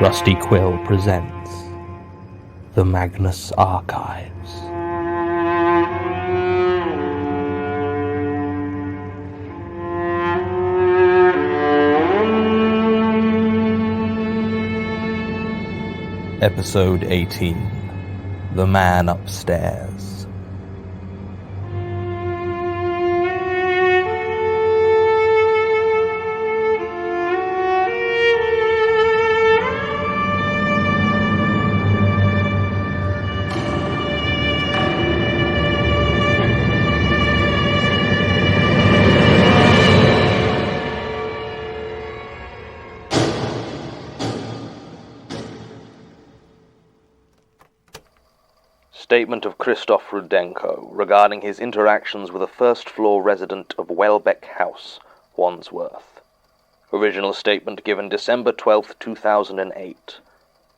Rusty Quill presents The Magnus Archives. Episode 18, The Man Upstairs. Statement of Christoph Rudenko regarding his interactions with a first-floor resident of Welbeck House, Wandsworth. Original statement given December 12th, 2008.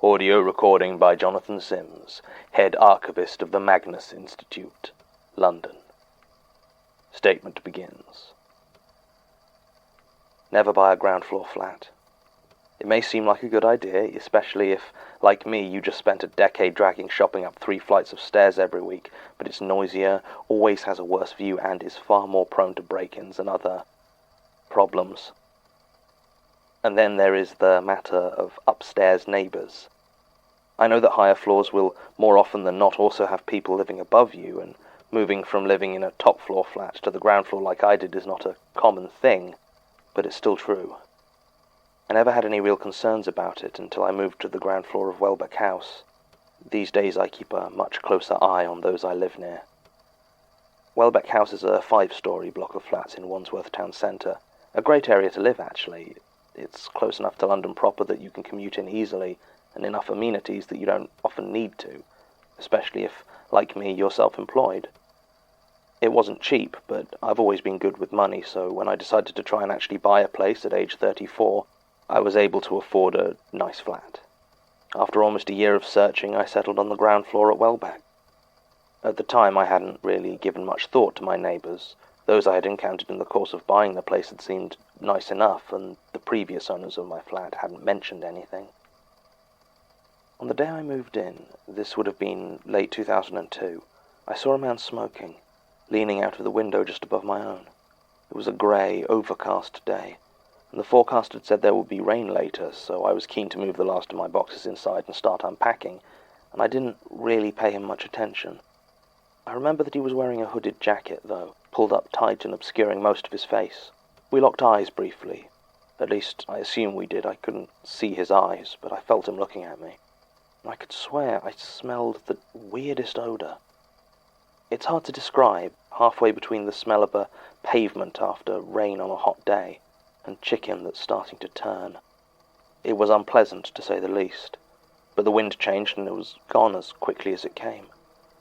Audio recording by Jonathan Sims, head archivist of the Magnus Institute, London. Statement begins. Never buy a ground floor flat. It may seem like a good idea, especially if, like me, you just spent a decade dragging shopping up 3 flights of stairs every week, but it's noisier, always has a worse view, and is far more prone to break-ins and other problems. And then there is the matter of upstairs neighbours. I know that higher floors will more often than not also have people living above you, and moving from living in a top-floor flat to the ground floor like I did is not a common thing, but it's still true. I never had any real concerns about it until I moved to the ground floor of Welbeck House. These days I keep a much closer eye on those I live near. Welbeck House is a 5-storey block of flats in Wandsworth town centre. A great area to live, actually. It's close enough to London proper that you can commute in easily, and enough amenities that you don't often need to, especially if, like me, you're self-employed. It wasn't cheap, but I've always been good with money, so when I decided to try and actually buy a place at age 34, I was able to afford a nice flat. After almost a year of searching, I settled on the ground floor at Welbeck. At the time, I hadn't really given much thought to my neighbours. Those I had encountered in the course of buying the place had seemed nice enough, and the previous owners of my flat hadn't mentioned anything. On the day I moved in, this would have been late 2002, I saw a man smoking, leaning out of the window just above my own. It was a grey, overcast day, and the forecast had said there would be rain later, so I was keen to move the last of my boxes inside and start unpacking, and I didn't really pay him much attention. I remember that he was wearing a hooded jacket, though, pulled up tight and obscuring most of his face. We locked eyes briefly. At least, I assume we did. I couldn't see his eyes, but I felt him looking at me. I could swear I smelled the weirdest odour. It's hard to describe, halfway between the smell of a pavement after rain on a hot day and chicken that's starting to turn. It was unpleasant, to say the least, but the wind changed and it was gone as quickly as it came.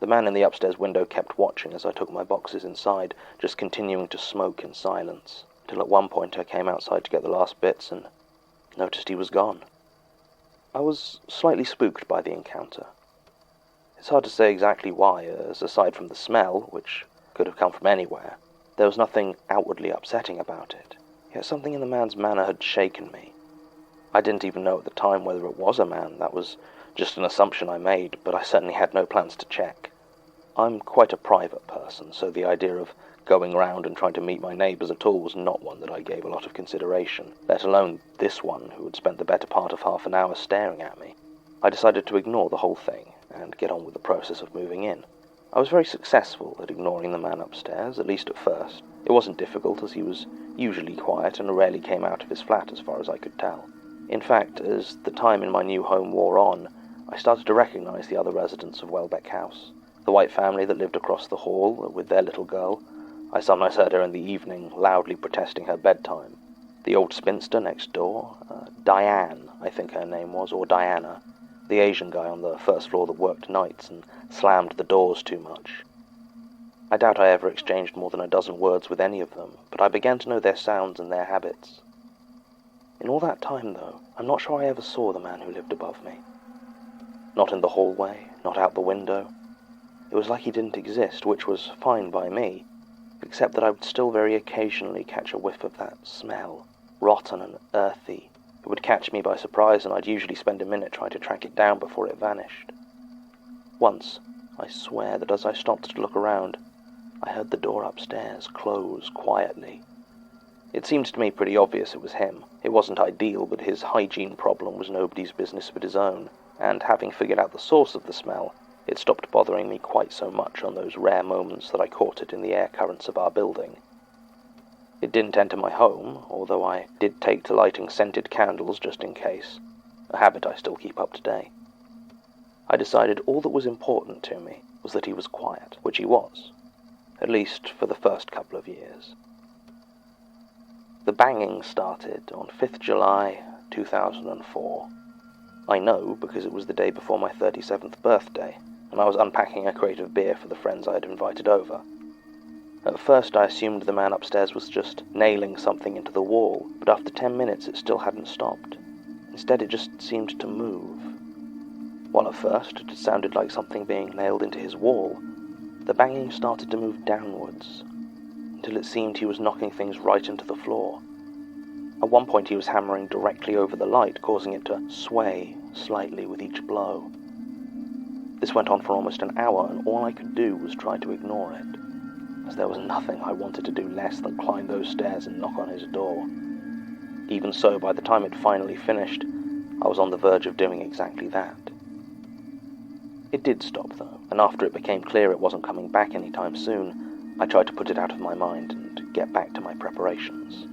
The man in the upstairs window kept watching as I took my boxes inside, just continuing to smoke in silence, till at one point I came outside to get the last bits and noticed he was gone. I was slightly spooked by the encounter. It's hard to say exactly why, as aside from the smell, which could have come from anywhere, there was nothing outwardly upsetting about it. Yet something in the man's manner had shaken me. I didn't even know at the time whether it was a man. That was just an assumption I made, but I certainly had no plans to check. I'm quite a private person, so the idea of going around and trying to meet my neighbours at all was not one that I gave a lot of consideration, let alone this one who had spent the better part of half an hour staring at me. I decided to ignore the whole thing and get on with the process of moving in. I was very successful at ignoring the man upstairs, at least at first. It wasn't difficult, as he was usually quiet and rarely came out of his flat as far as I could tell. In fact, as the time in my new home wore on, I started to recognise the other residents of Welbeck House. The white family that lived across the hall with their little girl. I sometimes heard her in the evening, loudly protesting her bedtime. The old spinster next door, Diane, I think her name was, or Diana. The Asian guy on the first floor that worked nights and slammed the doors too much. I doubt I ever exchanged more than a dozen words with any of them, but I began to know their sounds and their habits. In all that time, though, I'm not sure I ever saw the man who lived above me. Not in the hallway, not out the window. It was like he didn't exist, which was fine by me, except that I would still very occasionally catch a whiff of that smell, rotten and earthy, It would catch me by surprise, and I'd usually spend a minute trying to track it down before it vanished. Once, I swear that as I stopped to look around, I heard the door upstairs close quietly. It seemed to me pretty obvious it was him. It wasn't ideal, but his hygiene problem was nobody's business but his own, and having figured out the source of the smell, it stopped bothering me quite so much on those rare moments that I caught it in the air currents of our building. It didn't enter my home, although I did take to lighting scented candles just in case, a habit I still keep up today. I decided all that was important to me was that he was quiet, which he was, at least for the first couple of years. The banging started on 5th July 2004. I know because it was the day before my 37th birthday, and I was unpacking a crate of beer for the friends I had invited over. At first I assumed the man upstairs was just nailing something into the wall, but after 10 minutes it still hadn't stopped. Instead it just seemed to move. While at first it sounded like something being nailed into his wall, the banging started to move downwards, until it seemed he was knocking things right into the floor. At one point he was hammering directly over the light, causing it to sway slightly with each blow. This went on for almost an hour, and all I could do was try to ignore it, as there was nothing I wanted to do less than climb those stairs and knock on his door. Even so, by the time it finally finished, I was on the verge of doing exactly that. It did stop, though, and after it became clear it wasn't coming back anytime soon, I tried to put it out of my mind and get back to my preparations.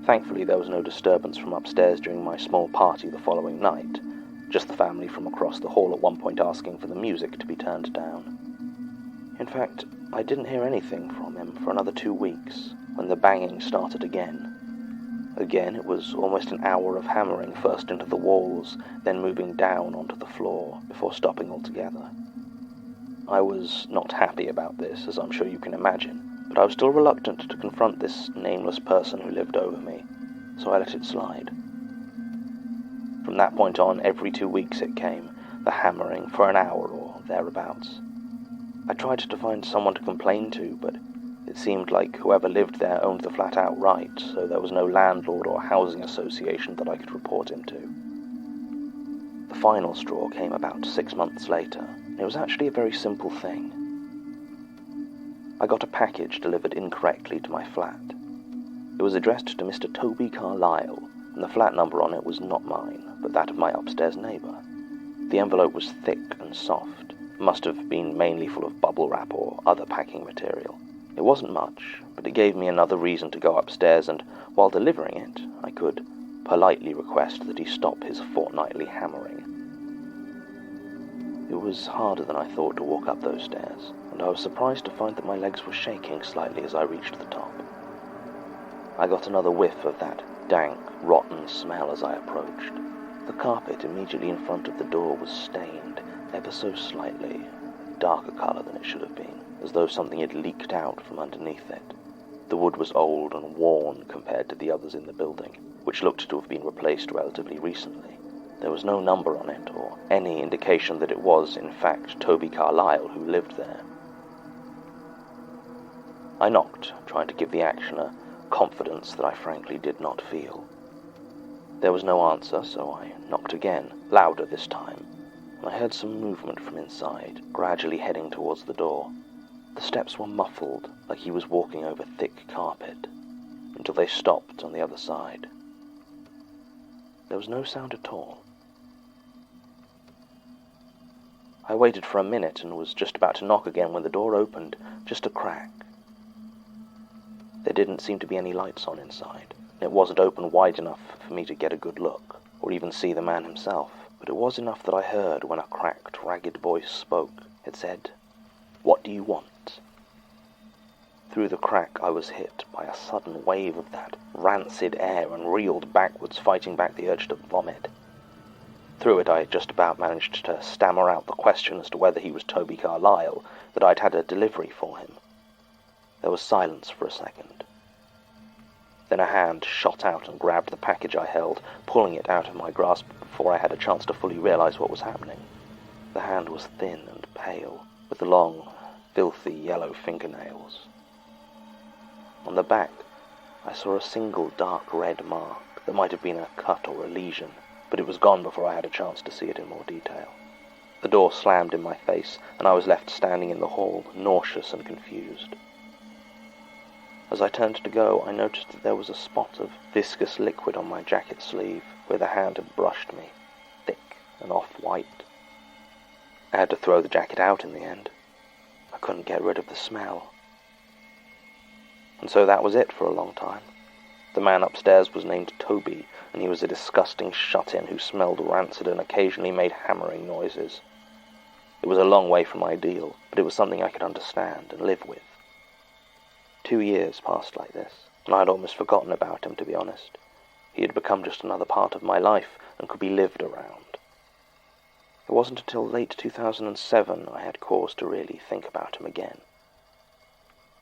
Thankfully, there was no disturbance from upstairs during my small party the following night, just the family from across the hall at one point asking for the music to be turned down. In fact, I didn't hear anything from him for another 2 weeks, when the banging started again. Again, it was almost an hour of hammering first into the walls, then moving down onto the floor, before stopping altogether. I was not happy about this, as I'm sure you can imagine, but I was still reluctant to confront this nameless person who lived over me, so I let it slide. From that point on, every 2 weeks it came, the hammering for an hour or thereabouts. I tried to find someone to complain to, but it seemed like whoever lived there owned the flat outright, so there was no landlord or housing association that I could report him to. The final straw came about 6 months later, and it was actually a very simple thing. I got a package delivered incorrectly to my flat. It was addressed to Mr. Toby Carlyle, and the flat number on it was not mine, but that of my upstairs neighbour. The envelope was thick and soft, must have been mainly full of bubble wrap or other packing material. It wasn't much, but it gave me another reason to go upstairs, and while delivering it, I could politely request that he stop his fortnightly hammering. It was harder than I thought to walk up those stairs, and I was surprised to find that my legs were shaking slightly as I reached the top. I got another whiff of that dank, rotten smell as I approached. The carpet immediately in front of the door was stained, ever so slightly, a darker colour than it should have been, as though something had leaked out from underneath it. The wood was old and worn compared to the others in the building, which looked to have been replaced relatively recently. There was no number on it, or any indication that it was, in fact, Toby Carlyle who lived there. I knocked, trying to give the action a confidence that I frankly did not feel. There was no answer, so I knocked again, louder this time, and I heard some movement from inside, gradually heading towards the door. The steps were muffled, like he was walking over thick carpet, until they stopped on the other side. There was no sound at all. I waited for a minute and was just about to knock again when the door opened, just a crack. There didn't seem to be any lights on inside, and it wasn't open wide enough for me to get a good look, or even see the man himself, but it was enough that I heard when a cracked, ragged voice spoke. It said, "What do you want?" Through the crack I was hit by a sudden wave of that rancid air and reeled backwards, fighting back the urge to vomit. Through it I just about managed to stammer out the question as to whether he was Toby Carlyle, that I'd had a delivery for him. There was silence for a second. Then a hand shot out and grabbed the package I held, pulling it out of my grasp before I had a chance to fully realize what was happening. The hand was thin and pale, with long, filthy yellow fingernails. On the back, I saw a single dark red mark, There might have been a cut or a lesion, but it was gone before I had a chance to see it in more detail. The door slammed in my face, and I was left standing in the hall, nauseous and confused. As I turned to go, I noticed that there was a spot of viscous liquid on my jacket sleeve, where the hand had brushed me, thick and off-white. I had to throw the jacket out in the end. I couldn't get rid of the smell. And so that was it for a long time. The man upstairs was named Toby, and he was a disgusting shut-in who smelled rancid and occasionally made hammering noises. It was a long way from ideal, but it was something I could understand and live with. 2 years passed like this, and I had almost forgotten about him, to be honest. He had become just another part of my life and could be lived around. It wasn't until late 2007 I had cause to really think about him again.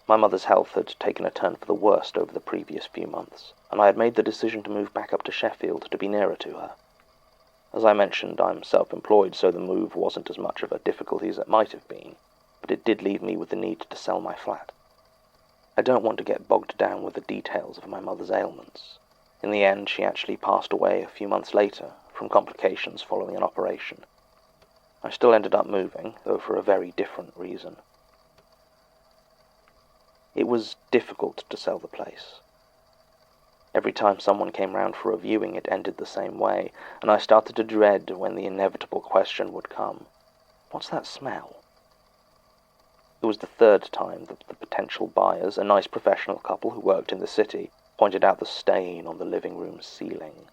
My mother's health had taken a turn for the worst over the previous few months, and I had made the decision to move back up to Sheffield to be nearer to her. As I mentioned, I'm self-employed, so the move wasn't as much of a difficulty as it might have been, but it did leave me with the need to sell my flat. I don't want to get bogged down with the details of my mother's ailments. In the end, she actually passed away a few months later from complications following an operation. I still ended up moving, though for a very different reason. It was difficult to sell the place. Every time someone came round for a viewing, it ended the same way, and I started to dread when the inevitable question would come, "What's that smell?" It was the third time that the potential buyers, a nice professional couple who worked in the city, pointed out the stain on the living room ceiling.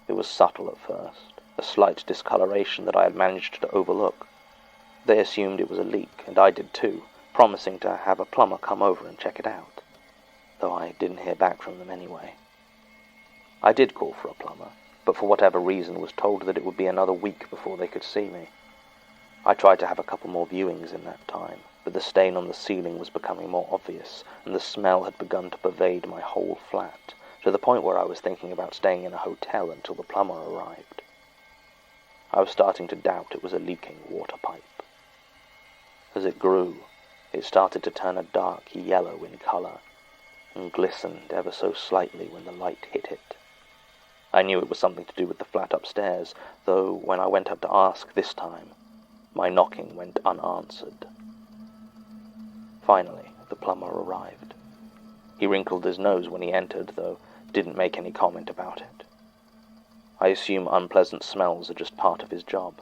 It was subtle at first, a slight discoloration that I had managed to overlook. They assumed it was a leak, and I did too, promising to have a plumber come over and check it out, though I didn't hear back from them anyway. I did call for a plumber, but for whatever reason was told that it would be another week before they could see me. I tried to have a couple more viewings in that time, but the stain on the ceiling was becoming more obvious, and the smell had begun to pervade my whole flat, to the point where I was thinking about staying in a hotel until the plumber arrived. I was starting to doubt it was a leaking water pipe. As it grew, it started to turn a dark yellow in colour, and glistened ever so slightly when the light hit it. I knew it was something to do with the flat upstairs, though when I went up to ask this time, my knocking went unanswered. Finally, the plumber arrived. He wrinkled his nose when he entered, though didn't make any comment about it. I assume unpleasant smells are just part of his job.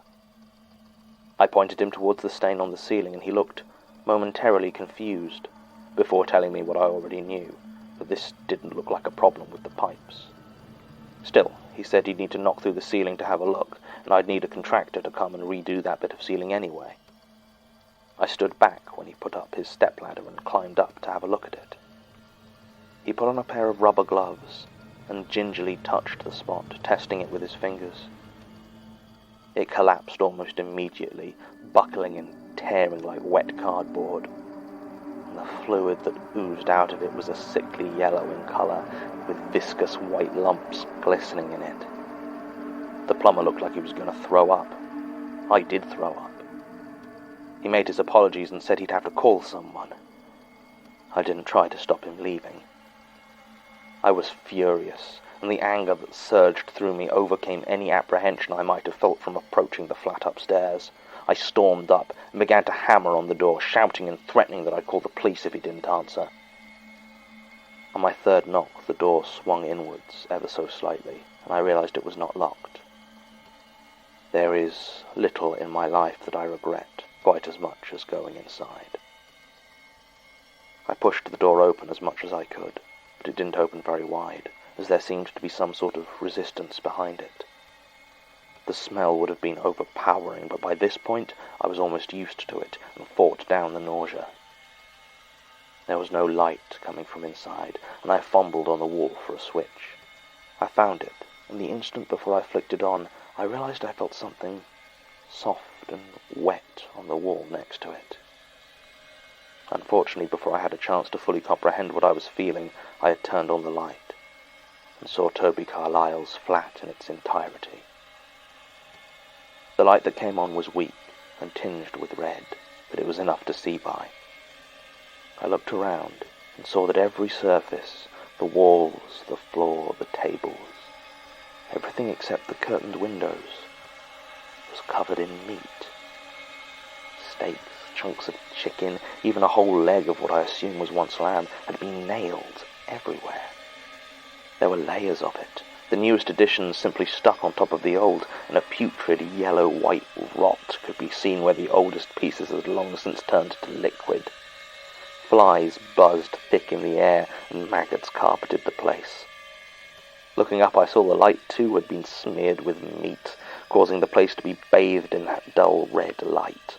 I pointed him towards the stain on the ceiling, and he looked momentarily confused, before telling me what I already knew, that this didn't look like a problem with the pipes. Still, he said he'd need to knock through the ceiling to have a look, and I'd need a contractor to come and redo that bit of ceiling anyway. I stood back when he put up his stepladder and climbed up to have a look at it. He put on a pair of rubber gloves and gingerly touched the spot, testing it with his fingers. It collapsed almost immediately, buckling and tearing like wet cardboard, and the fluid that oozed out of it was a sickly yellow in colour, with viscous white lumps glistening in it. The plumber looked like he was going to throw up. I did throw up. He made his apologies and said he'd have to call someone. I didn't try to stop him leaving. I was furious, and the anger that surged through me overcame any apprehension I might have felt from approaching the flat upstairs. I stormed up and began to hammer on the door, shouting and threatening that I'd call the police if he didn't answer. On my third knock, the door swung inwards ever so slightly, and I realized it was not locked. There is little in my life that I regret quite as much as going inside. I pushed the door open as much as I could, but it didn't open very wide, as there seemed to be some sort of resistance behind it. The smell would have been overpowering, but by this point I was almost used to it and fought down the nausea. There was no light coming from inside, and I fumbled on the wall for a switch. I found it, and the instant before I flicked it on, I realized I felt something soft and wet on the wall next to it. Unfortunately, before I had a chance to fully comprehend what I was feeling, I had turned on the light and saw Toby Carlyle's flat in its entirety. The light that came on was weak and tinged with red, but it was enough to see by. I looked around and saw that every surface, The walls, the floor, the tables, everything except the curtained windows was covered in meat. Steaks, chunks of chicken, even a whole leg of what I assume was once lamb had been nailed everywhere. There were layers of it, the newest additions simply stuck on top of the old, and a putrid yellow-white rot could be seen where the oldest pieces had long since turned to liquid. Flies buzzed thick in the air, and maggots carpeted the place. Looking up, I saw the light, too, had been smeared with meat, causing the place to be bathed in that dull red light.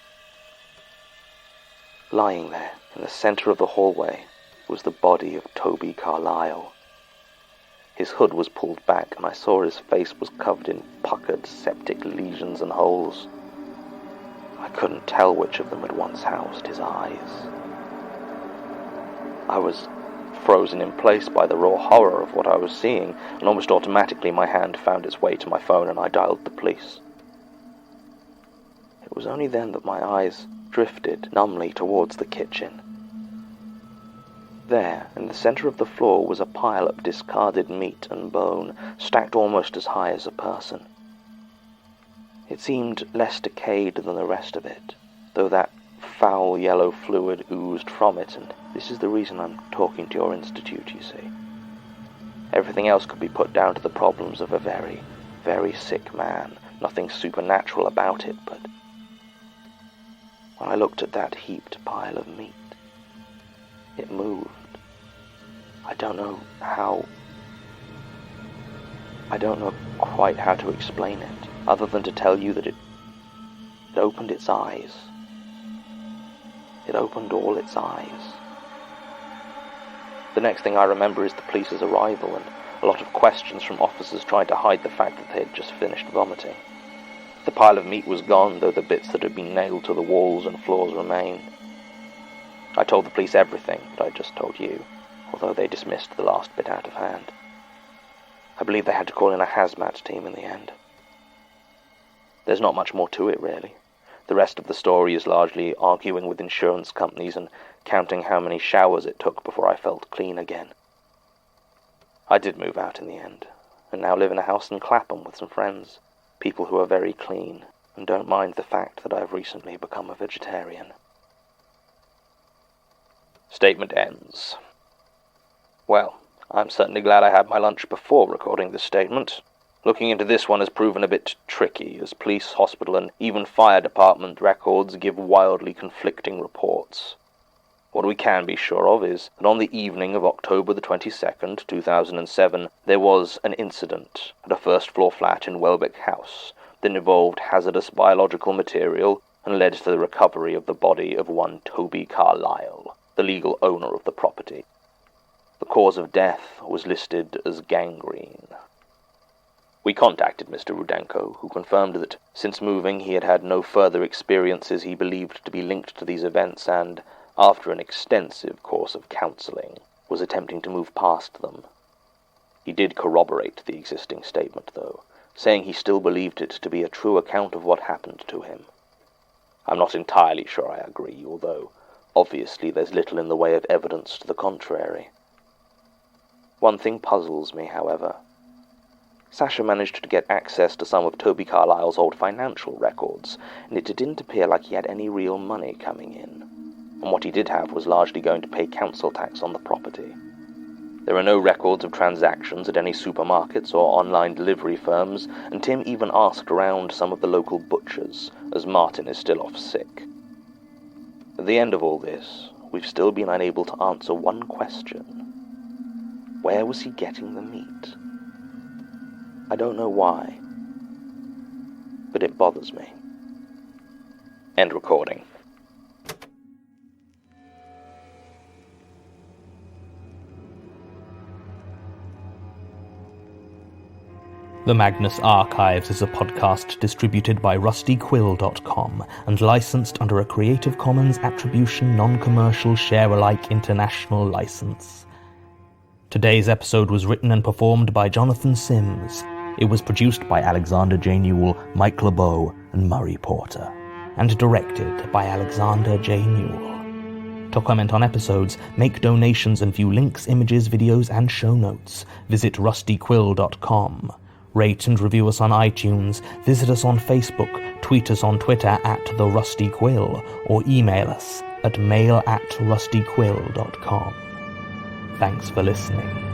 Lying there, in the center of the hallway, was the body of Toby Carlyle. His hood was pulled back, and I saw his face was covered in puckered septic lesions and holes. I couldn't tell which of them had once housed his eyes. I was frozen in place by the raw horror of what I was seeing, and almost automatically my hand found its way to my phone and I dialed the police. It was only then that my eyes drifted numbly towards the kitchen. There, in the center of the floor, was a pile of discarded meat and bone, stacked almost as high as a person. It seemed less decayed than the rest of it, though that foul yellow fluid oozed from it, and this is the reason I'm talking to your institute, you see. Everything else could be put down to the problems of a very, very sick man. Nothing supernatural about it, but when I looked at that heaped pile of meat, it moved. I don't know quite how to explain it, other than to tell you that it opened its eyes. It opened all its eyes. The next thing I remember is the police's arrival and a lot of questions from officers trying to hide the fact that they had just finished vomiting. The pile of meat was gone, though the bits that had been nailed to the walls and floors remained. I told the police everything that I'd just told you, although they dismissed the last bit out of hand. I believe they had to call in a hazmat team in the end. There's not much more to it, really. The rest of the story is largely arguing with insurance companies and counting how many showers it took before I felt clean again. I did move out in the end, and now live in a house in Clapham with some friends, people who are very clean and don't mind the fact that I've recently become a vegetarian. Statement ends. Well, I'm certainly glad I had my lunch before recording this statement. Looking into this one has proven a bit tricky, as police, hospital, and even fire department records give wildly conflicting reports. What we can be sure of is that on the evening of October the 22nd, 2007, there was an incident at a first-floor flat in Welbeck House that involved hazardous biological material and led to the recovery of the body of one Toby Carlyle, the legal owner of the property. The cause of death was listed as gangrene. We contacted Mr. Rudenko, who confirmed that since moving he had had no further experiences he believed to be linked to these events and, after an extensive course of counselling, was attempting to move past them. He did corroborate the existing statement, though, saying he still believed it to be a true account of what happened to him. I'm not entirely sure I agree, although obviously there's little in the way of evidence to the contrary. One thing puzzles me, however. Sasha managed to get access to some of Toby Carlyle's old financial records, and it didn't appear like he had any real money coming in, and what he did have was largely going to pay council tax on the property. There are no records of transactions at any supermarkets or online delivery firms, and Tim even asked around some of the local butchers, as Martin is still off sick. At the end of all this, we've still been unable to answer one question. Where was he getting the meat? I don't know why, but it bothers me. End recording. The Magnus Archives is a podcast distributed by rustyquill.com and licensed under a Creative Commons Attribution Non-Commercial Share-alike International License. Today's episode was written and performed by Jonathan Sims. It was produced by Alexander J. Newell, Mike LeBeau, and Murray Porter, and directed by Alexander J. Newell. To comment on episodes, make donations and view links, images, videos, and show notes, visit rustyquill.com. Rate and review us on iTunes, visit us on Facebook, tweet us on Twitter @TheRustyQuill, or email us at mail@rustyquill.com. Thanks for listening.